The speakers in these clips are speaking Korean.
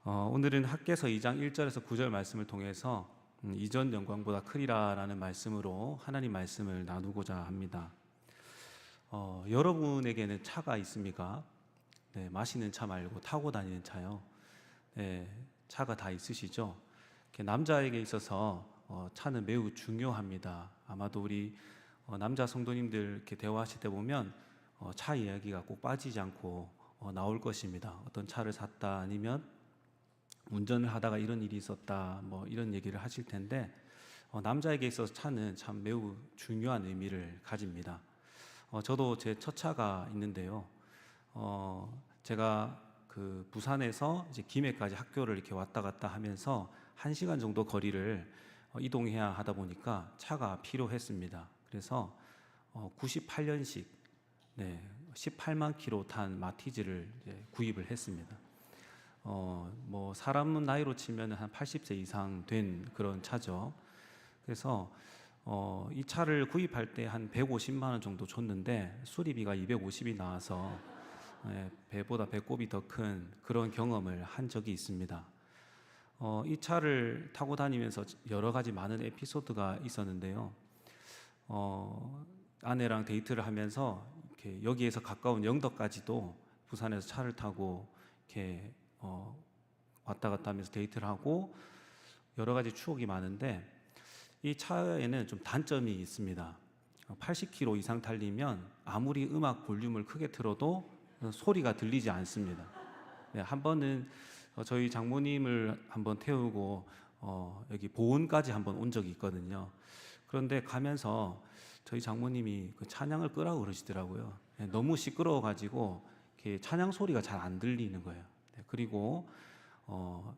오늘은 학개서 2장 1절에서 9절 말씀을 통해서 이전 영광보다 크리라 라는 말씀으로 하나님 말씀을 나누고자 합니다. 여러분에게는 차가 있습니까? 네, 마시는 차 말고 타고 다니는 차요. 네, 차가 다 있으시죠? 남자에게 있어서 차는 매우 중요합니다. 아마도 우리 남자 성도님들 이렇게 대화하실 때 보면 차 이야기가 꼭 빠지지 않고 나올 것입니다. 어떤 차를 샀다, 아니면 운전을 하다가 이런 일이 있었다, 뭐 이런 얘기를 하실 텐데, 남자에게 있어서 차는 참 매우 중요한 의미를 가집니다. 저도 제 첫 차가 있는데요. 제가 그 부산에서 이제 김해까지 학교를 이렇게 왔다 갔다 하면서 1시간 정도 거리를 이동해야 하다 보니까 차가 필요했습니다. 그래서 98년식 18만 킬로 탄 마티즈를 구입을 했습니다. 뭐 사람 나이로 치면 한 80세 이상 된 그런 차죠. 그래서 이 차를 구입할 때 한 150만 원 정도 줬는데 수리비가 250이 나와서 배보다 배꼽이 더 큰 그런 경험을 한 적이 있습니다. 이 차를 타고 다니면서 여러 가지 많은 에피소드가 있었는데요. 아내랑 데이트를 하면서 이렇게 여기에서 가까운 영덕까지도 부산에서 차를 타고 이렇게 왔다 갔다 하면서 데이트를 하고 여러 가지 추억이 많은데, 이 차에는 좀 단점이 있습니다. 80km 이상 달리면 아무리 음악 볼륨을 크게 틀어도 소리가 들리지 않습니다. 한 번은 저희 장모님을 한번 태우고 여기 보은까지 한번 온 적이 있거든요. 그런데 가면서 저희 장모님이 그 찬양을 끄라고 그러시더라고요. 너무 시끄러워가지고 이렇게 찬양 소리가 잘 안 들리는 거예요. 그리고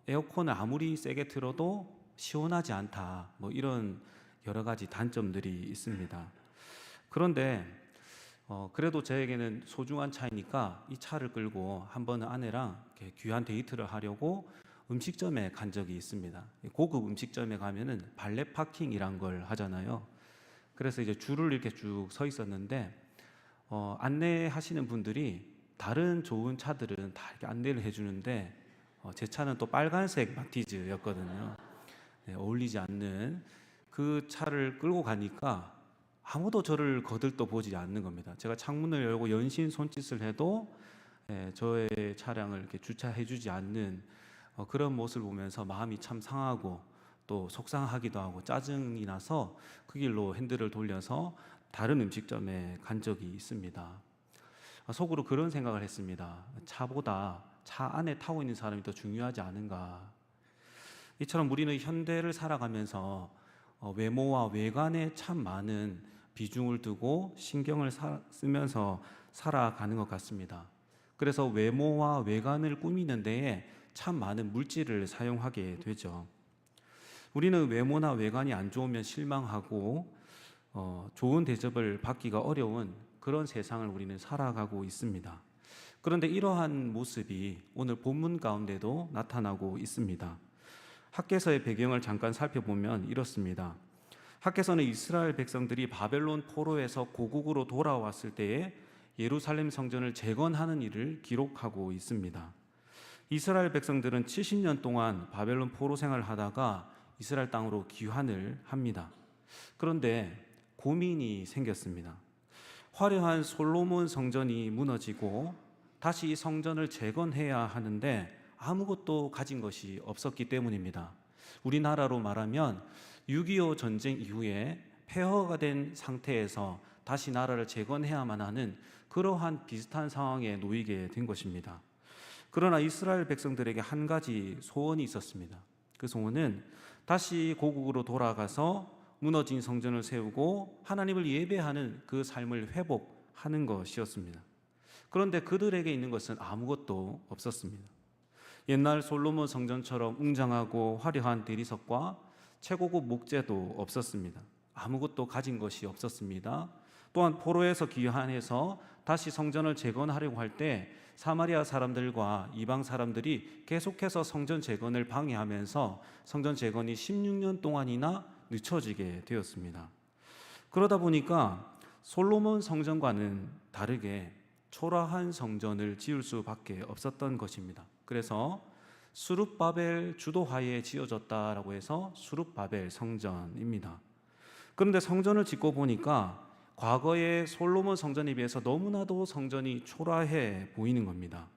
에어컨을 아무리 세게 틀어도 시원하지 않다, 뭐 이런 여러 가지 단점들이 있습니다. 그런데 그래도 저에게는 소중한 차이니까 이 차를 끌고 한 번은 아내랑 이렇게 귀한 데이트를 하려고 음식점에 간 적이 있습니다. 고급 음식점에 가면은 발렛 파킹이란 걸 하잖아요. 그래서 이제 줄을 이렇게 쭉 서 있었는데 안내하시는 분들이 다른 좋은 차들은 다 이렇게 안내를 해주는데 제 차는 또 빨간색 마티즈였거든요. 어울리지 않는 그 차를 끌고 가니까 아무도 저를 거들떠 보지 않는 겁니다. 제가 창문을 열고 연신 손짓을 해도 저의 차량을 이렇게 주차해주지 않는 그런 모습을 보면서 마음이 참 상하고 또 속상하기도 하고 짜증이 나서 그 길로 핸들을 돌려서 다른 음식점에 간 적이 있습니다. 속으로 그런 생각을 했습니다. 차보다 차 안에 타고 있는 사람이 더 중요하지 않은가. 이처럼 우리는 현대를 살아가면서 외모와 외관에 참 많은 비중을 두고 신경을 쓰면서 살아가는 것 같습니다. 그래서 외모와 외관을 꾸미는 데에 참 많은 물질을 사용하게 되죠. 우리는 외모나 외관이 안 좋으면 실망하고 좋은 대접을 받기가 어려운 그런 세상을 우리는 살아가고 있습니다. 그런데 이러한 모습이 오늘 본문 가운데도 나타나고 있습니다. 학개서의 배경을 잠깐 살펴보면 이렇습니다. 학개서는 이스라엘 백성들이 바벨론 포로에서 고국으로 돌아왔을 때에 예루살렘 성전을 재건하는 일을 기록하고 있습니다. 이스라엘 백성들은 70년 동안 바벨론 포로 생활을 하다가 이스라엘 땅으로 귀환을 합니다. 그런데 고민이 생겼습니다. 화려한 솔로몬 성전이 무너지고 다시 이 성전을 재건해야 하는데 아무것도 가진 것이 없었기 때문입니다. 우리나라로 말하면 6.25 전쟁 이후에 폐허가 된 상태에서 다시 나라를 재건해야만 하는 그러한 비슷한 상황에 놓이게 된 것입니다. 그러나 이스라엘 백성들에게 한 가지 소원이 있었습니다. 그 소원은 다시 고국으로 돌아가서 무너진 성전을 세우고 하나님을 예배하는 그 삶을 회복하는 것이었습니다. 그런데 그들에게 있는 것은 아무것도 없었습니다. 옛날 솔로몬 성전처럼 웅장하고 화려한 대리석과 최고급 목재도 없었습니다. 아무것도 가진 것이 없었습니다. 또한 포로에서 귀환해서 다시 성전을 재건하려고 할 때 사마리아 사람들과 이방 사람들이 계속해서 성전 재건을 방해하면서 성전 재건이 16년 동안이나 늦춰지게 되었습니다. 그러다 보니까 솔로몬 성전과는 다르게 초라한 성전을 지을 수밖에 없었던 것입니다. 그래서 수룹바벨 주도하에 지어졌다라고 해서 수룹바벨 성전입니다. 그런데 성전을 짓고 보니까 과거의 솔로몬 성전에 비해서 너무나도 성전이 초라해 보이는 겁니다.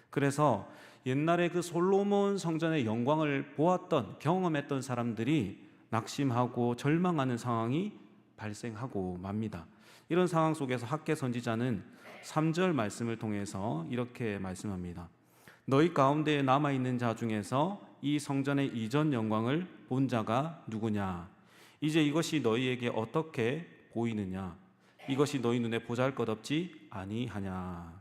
그래서 옛날에 그 솔로몬 성전의 영광을 보았던, 경험했던 사람들이 낙심하고 절망하는 상황이 발생하고 맙니다. 이런 상황 속에서 학개 선지자는 3절 말씀을 통해서 이렇게 말씀합니다. 너희 가운데에 남아있는 자 중에서 이 성전의 이전 영광을 본 자가 누구냐? 이제 이것이 너희에게 어떻게 보이느냐? 이것이 너희 눈에 보잘것없지 아니하냐?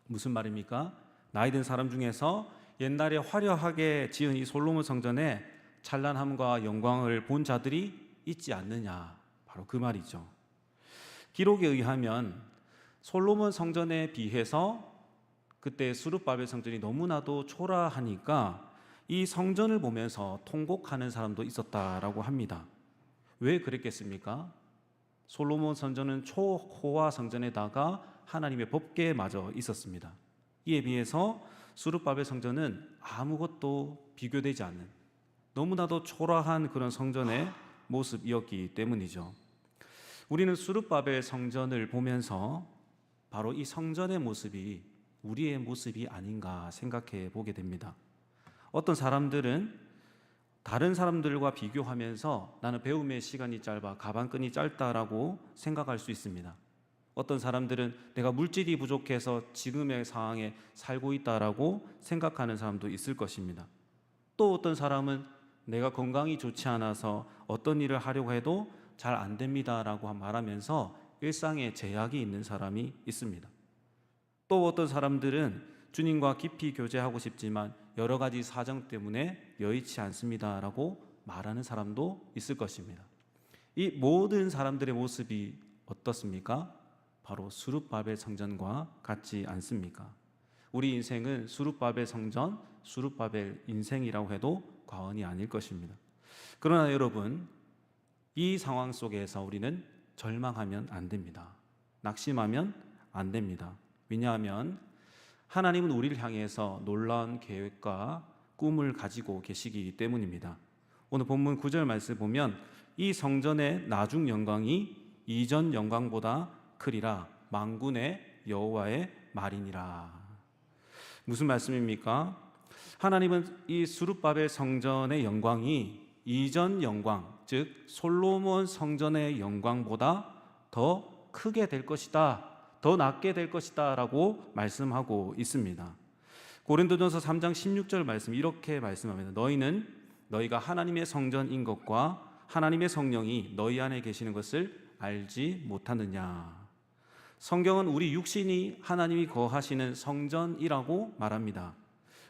무슨 말입니까? 나이 든 사람 중에서 옛날에 화려하게 지은 이 솔로몬 성전의 찬란함과 영광을 본 자들이 있지 않느냐? 바로 그 말이죠. 기록에 의하면 솔로몬 성전에 비해서 그때 수룹바벨 성전이 너무나도 초라하니까 이 성전을 보면서 통곡하는 사람도 있었다라고 합니다. 왜 그랬겠습니까? 솔로몬 성전은 초호화 성전에다가 하나님의 법궤마저 있었습니다. 이에 비해서 수룹바벨 성전은 아무것도 비교되지 않는 너무나도 초라한 그런 성전의 모습이었기 때문이죠. 우리는 수룹바벨 성전을 보면서 바로 이 성전의 모습이 우리의 모습이 아닌가 생각해 보게 됩니다. 어떤 사람들은 다른 사람들과 비교하면서 나는 배움의 시간이 짧아 가방끈이 짧다라고 생각할 수 있습니다. 어떤 사람들은 내가 물질이 부족해서 지금의 상황에 살고 있다라고 생각하는 사람도 있을 것입니다. 또 어떤 사람은 내가 건강이 좋지 않아서 어떤 일을 하려고 해도 잘 안 됩니다라고 말하면서 일상에 제약이 있는 사람이 있습니다. 또 어떤 사람들은 주님과 깊이 교제하고 싶지만 여러 가지 사정 때문에 여의치 않습니다라고 말하는 사람도 있을 것입니다. 이 모든 사람들의 모습이 어떻습니까? 바로 수룹바벨 성전과 같지 않습니까? 우리 인생은 수룹바벨 성전, 수룹바벨 인생이라고 해도 과언이 아닐 것입니다. 그러나 여러분, 이 상황 속에서 우리는 절망하면 안 됩니다. 낙심하면 안 됩니다. 왜냐하면 하나님은 우리를 향해서 놀라운 계획과 꿈을 가지고 계시기 때문입니다. 오늘 본문 9절 말씀 보면 이 성전의 나중 영광이 이전 영광보다 크리라 만군의 여호와의 말이니라. 무슨 말씀입니까? 하나님은 이 수룹바벨 성전의 영광이 이전 영광, 즉 솔로몬 성전의 영광보다 더 크게 될 것이다, 더 낫게 될 것이다 라고 말씀하고 있습니다. 고린도전서 3장 16절 말씀 이렇게 말씀합니다. 너희는 너희가 하나님의 성전인 것과 하나님의 성령이 너희 안에 계시는 것을 알지 못하느냐. 성경은 우리 육신이 하나님이 거하시는 성전이라고 말합니다.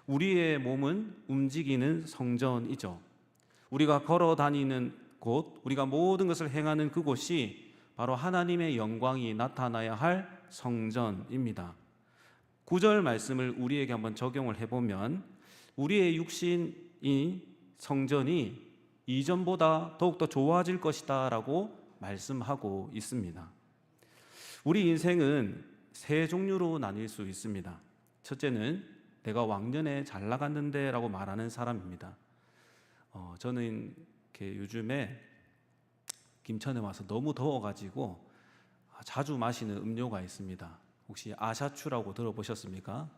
우리의 몸은 움직이는 성전이죠. 우리가 걸어 다니는 곳, 우리가 모든 것을 행하는 그곳이 바로 하나님의 영광이 나타나야 할 성전입니다. 9절 말씀을 우리에게 한번 적용을 해보면 우리의 육신이 성전이 이전보다 더욱더 좋아질 것이다 라고 말씀하고 있습니다. 우리 인생은 세 종류로 나뉠 수 있습니다. 첫째는 내가 왕년에 잘 나갔는데 라고 말하는 사람입니다. 저는 이렇게 요즘에 김천에 와서 너무 더워가지고 자주 마시는 음료가 있습니다. 혹시 아샤추라고 들어보셨습니까?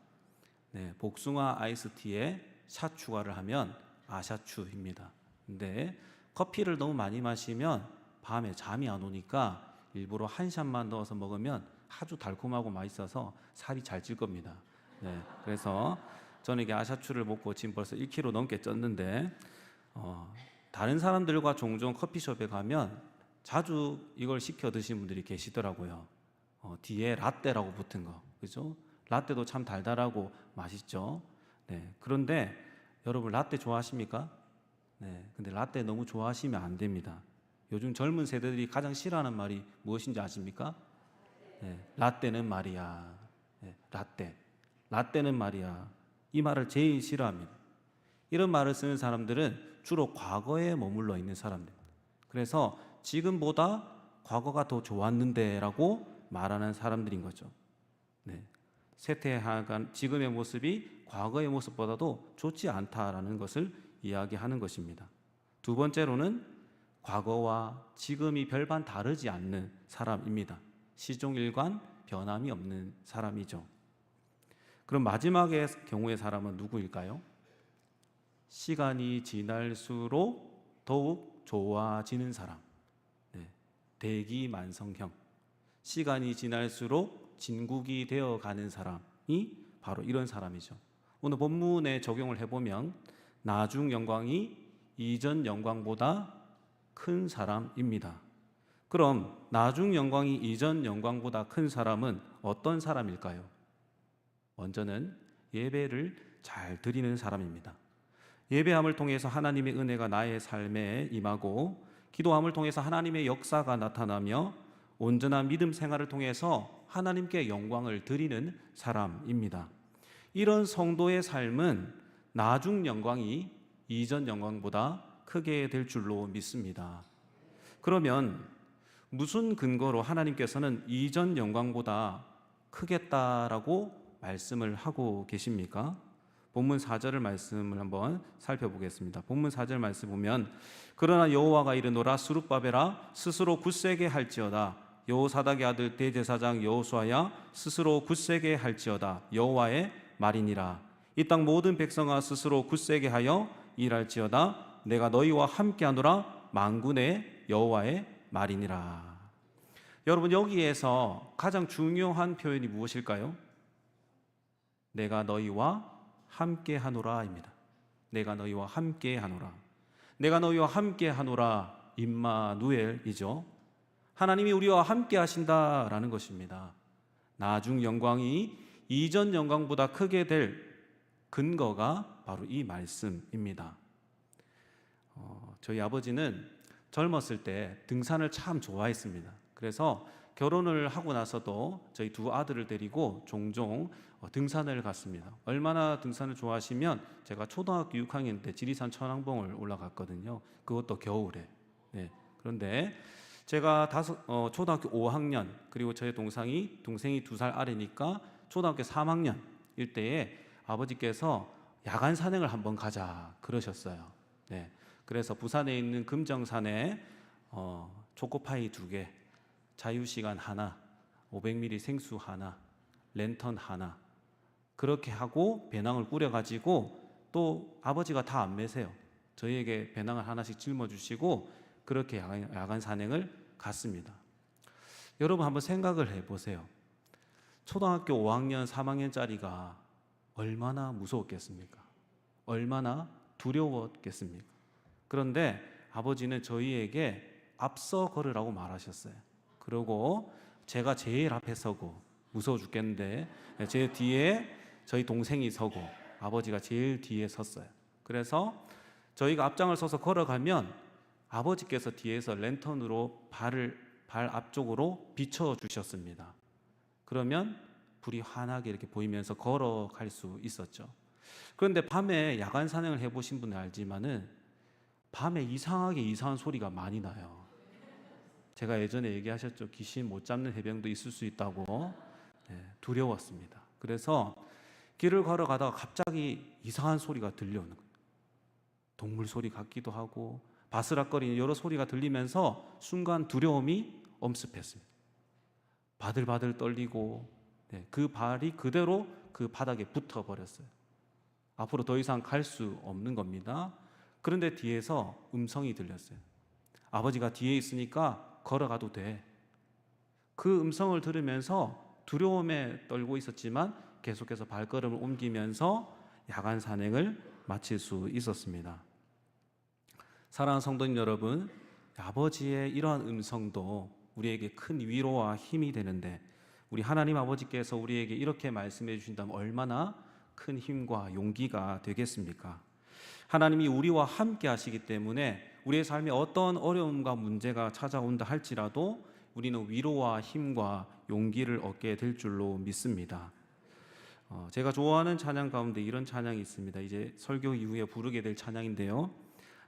네, 복숭아 아이스티에 샷 추가를 하면 아샤추입니다. 근데 커피를 너무 많이 마시면 밤에 잠이 안 오니까 일부러 한 샷만 넣어서 먹으면 아주 달콤하고 맛있어서 살이 잘 찔 겁니다. 네, 그래서 저는 이게 아샤추를 먹고 지금 벌써 1kg 넘게 쪘는데 다른 사람들과 종종 커피숍에 가면 자주 이걸 시켜 드시는 분들이 계시더라고요. 뒤에 라떼라고 붙은 거, 그죠? 라떼도 참 달달하고 맛있죠. 네, 그런데 여러분 라떼 좋아하십니까? 네, 근데 라떼 너무 좋아하시면 안 됩니다. 요즘 젊은 세대들이 가장 싫어하는 말이 무엇인지 아십니까? 네, 라떼는 말이야. 네, 라떼는 말이야. 이 말을 제일 싫어합니다. 이런 말을 쓰는 사람들은 주로 과거에 머물러 있는 사람들. 그래서 지금보다 과거가 더 좋았는데 라고 말하는 사람들인 거죠. 네. 쇠퇴하간 지금의 모습이 과거의 모습보다도 좋지 않다라는 것을 이야기하는 것입니다. 두 번째로는 과거와 지금이 별반 다르지 않는 사람입니다. 시종일관 변함이 없는 사람이죠. 그럼 마지막의 경우의 사람은 누구일까요? 시간이 지날수록 더욱 좋아지는 사람. 대기만성형. 시간이 지날수록 진국이 되어가는 사람이 바로 이런 사람이죠. 오늘 본문에 적용을 해보면 나중 영광이 이전 영광보다 큰 사람입니다. 그럼 나중 영광이 이전 영광보다 큰 사람은 어떤 사람일까요? 먼저는 예배를 잘 드리는 사람입니다. 예배함을 통해서 하나님의 은혜가 나의 삶에 임하고 기도함을 통해서 하나님의 역사가 나타나며 온전한 믿음 생활을 통해서 하나님께 영광을 드리는 사람입니다. 이런 성도의 삶은 나중 영광이 이전 영광보다 크게 될 줄로 믿습니다. 그러면 무슨 근거로 하나님께서는 이전 영광보다 크겠다라고 말씀을 하고 계십니까? 본문 4절을 말씀을 한번 살펴보겠습니다. 본문 4절 말씀 보면 그러나 여호와가 이르노라 스룹바벨아 스스로 굳세게 할지어다 여호사닥의 아들 대제사장 여호수아야 스스로 굳세게 할지어다 여호와의 말이니라. 이 땅 모든 백성아 스스로 굳세게 하여 일할지어다 내가 너희와 함께하노라 만군의 여호와의 말이니라. 여러분, 여기에서 가장 중요한 표현이 무엇일까요? 내가 너희와 함께하노라입니다. 내가 너희와 함께하노라. 내가 너희와 함께하노라 임마누엘이죠. 하나님이 우리와 함께 하신다라는 것입니다. 나중 영광이 이전 영광보다 크게 될 근거가 바로 이 말씀입니다. 저희 아버지는 젊었을 때 등산을 참 좋아했습니다. 그래서 결혼을 하고 나서도 저희 두 아들을 데리고 종종 등산을 갔습니다. 얼마나 등산을 좋아하시면 제가 초등학교 6학년 때 지리산 천왕봉을 올라갔거든요. 그것도 겨울에. 그런데 제가 초등학교 5학년 그리고 저희 동생이 2살 아래니까 초등학교 3학년일 때에 아버지께서 야간 산행을 한번 가자 그러셨어요. 그래서 부산에 있는 금정산에 초코파이 2개, 자유시간 하나, 500ml 생수 하나, 랜턴 하나 그렇게 하고 배낭을 꾸려가지고 또 아버지가 다 안 매세요. 저희에게 배낭을 하나씩 짊어주시고 그렇게 야간 산행을 갔습니다. 여러분 한번 생각을 해보세요. 초등학교 5학년, 3학년짜리가 얼마나 무서웠겠습니까? 얼마나 두려웠겠습니까? 그런데 아버지는 저희에게 앞서 걸으라고 말하셨어요. 그리고 제가 제일 앞에 서고 무서워 죽겠는데 제 뒤에 저희 동생이 서고 아버지가 제일 뒤에 섰어요. 그래서 저희가 앞장을 서서 걸어가면 아버지께서 뒤에서 랜턴으로 발 앞쪽으로 비춰주셨습니다. 그러면 불이 환하게 이렇게 보이면서 걸어갈 수 있었죠. 그런데 밤에 야간 산행을 해보신 분은 알지만은 밤에 이상하게 이상한 소리가 많이 나요. 제가 예전에 얘기하셨죠. 귀신 못 잡는 해병도 있을 수 있다고. 두려웠습니다. 그래서 길을 걸어가다가 갑자기 이상한 소리가 들려오는 거예요. 동물 소리 같기도 하고 바스락거리는 여러 소리가 들리면서 순간 두려움이 엄습했습니다. 바들바들 떨리고 그 발이 그대로 그 바닥에 붙어버렸어요. 앞으로 더 이상 갈 수 없는 겁니다. 그런데 뒤에서 음성이 들렸어요. 아버지가 뒤에 있으니까 걸어가도 돼. 그 음성을 들으면서 두려움에 떨고 있었지만 계속해서 발걸음을 옮기면서 야간 산행을 마칠 수 있었습니다. 사랑하는 성도님 여러분, 아버지의 이러한 음성도 우리에게 큰 위로와 힘이 되는데 우리 하나님 아버지께서 우리에게 이렇게 말씀해 주신다면 얼마나 큰 힘과 용기가 되겠습니까? 하나님이 우리와 함께 하시기 때문에 우리의 삶에 어떤 어려움과 문제가 찾아온다 할지라도 우리는 위로와 힘과 용기를 얻게 될 줄로 믿습니다. 제가 좋아하는 찬양 가운데 이런 찬양이 있습니다. 이제 설교 이후에 부르게 될 찬양인데요.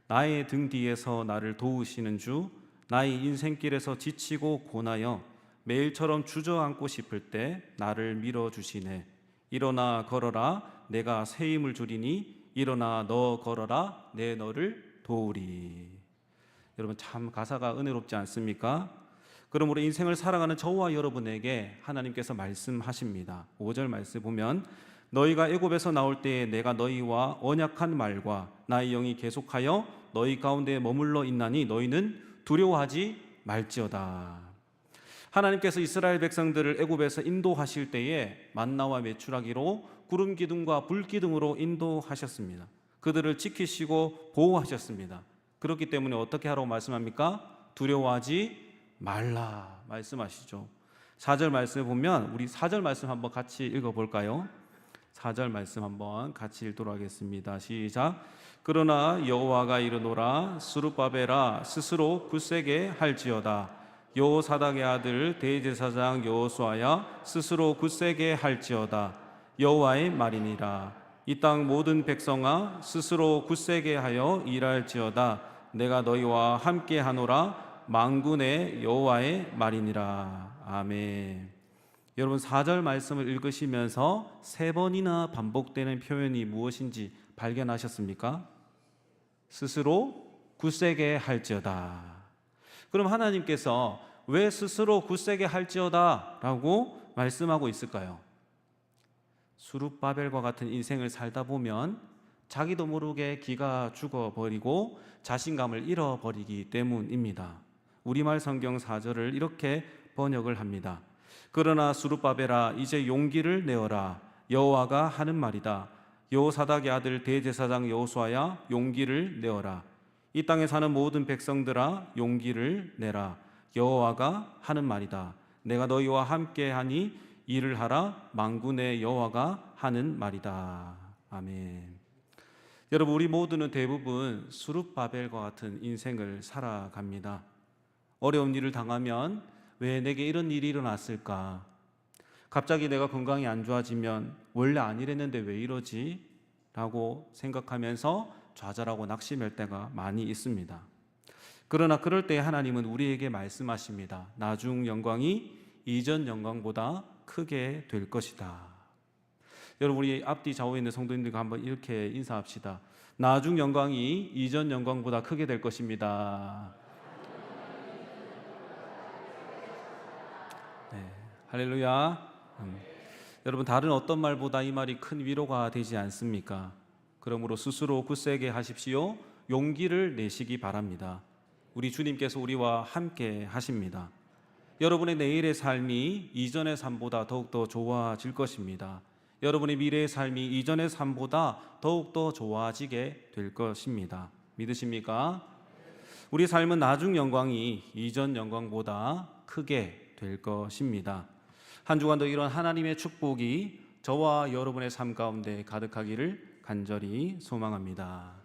나의 등 뒤에서 나를 도우시는 주, 나의 인생길에서 지치고 고나여 매일처럼 주저앉고 싶을 때 나를 밀어주시네. 일어나 걸어라 내가 새 힘을 주리니 일어나 너 걸어라 내 너를 도우리. 여러분 참 가사가 은혜롭지 않습니까? 그러므로 인생을 살아가는 저와 여러분에게 하나님께서 말씀하십니다. 5절 말씀 보면 너희가 애굽에서 나올 때에 내가 너희와 언약한 말과 나의 영이 계속하여 너희 가운데 머물러 있나니 너희는 두려워하지 말지어다. 하나님께서 이스라엘 백성들을 애굽에서 인도하실 때에 만나와 메추라기로 구름 기둥과 불 기둥으로 인도하셨습니다. 그들을 지키시고 보호하셨습니다. 그렇기 때문에 어떻게 하라고 말씀합니까? 두려워하지 말라 말씀하시죠. 4절 말씀을 보면 우리 4절 말씀 한번 같이 읽어볼까요? 4절 말씀 한번 같이 읽도록 하겠습니다. 시작. 그러나 여호와가 이르노라 스룹바벨아 스스로 굳세게 할지어다. 여호사닥의 아들 대제사장 여호수아야 스스로 굳세게 할지어다. 여호와의 말이니라. 이 땅 모든 백성아 스스로 굳세게 하여 일할지어다. 내가 너희와 함께 하노라. 만군의 여호와의 말이니라. 아멘. 여러분 4절 말씀을 읽으시면서 3번이나 반복되는 표현이 무엇인지 발견하셨습니까? 스스로 굳세게 할지어다. 그럼 하나님께서 왜 스스로 굳세게 할지어다 라고 말씀하고 있을까요? 수룹바벨과 같은 인생을 살다 보면 자기도 모르게 기가 죽어버리고 자신감을 잃어버리기 때문입니다. 우리말 성경 4절을 이렇게 번역을 합니다. 그러나 수룹바벨아 이제 용기를 내어라. 여호와가 하는 말이다. 여호사닥의 아들 대제사장 여호수아야 용기를 내어라. 이 땅에 사는 모든 백성들아 용기를 내라. 여호와가 하는 말이다. 내가 너희와 함께하니 일을 하라. 만군의 여호와가 하는 말이다. 아멘. 여러분 우리 모두는 대부분 수룹바벨과 같은 인생을 살아갑니다. 어려운 일을 당하면 왜 내게 이런 일이 일어났을까? 갑자기 내가 건강이 안 좋아지면 원래 안 이랬는데 왜 이러지? 라고 생각하면서 좌절하고 낙심할 때가 많이 있습니다. 그러나 그럴 때 하나님은 우리에게 말씀하십니다. 나중 영광이 이전 영광보다 크게 될 것이다. 여러분 우리 앞뒤 좌우에 있는 성도님들과 한번 이렇게 인사합시다. 나중 영광이 이전 영광보다 크게 될 것입니다. 네, 할렐루야. 여러분 다른 어떤 말보다 이 말이 큰 위로가 되지 않습니까? 그러므로 스스로 굳세게 하십시오. 용기를 내시기 바랍니다. 우리 주님께서 우리와 함께 하십니다. 여러분의 내일의 삶이 이전의 삶보다 더욱더 좋아질 것입니다. 여러분의 미래의 삶이 이전의 삶보다 더욱더 좋아지게 될 것입니다. 믿으십니까? 우리 삶은 나중 영광이 이전 영광보다 크게 될 것입니다. 한 주간도 이런 하나님의 축복이 저와 여러분의 삶 가운데 가득하기를 간절히 소망합니다.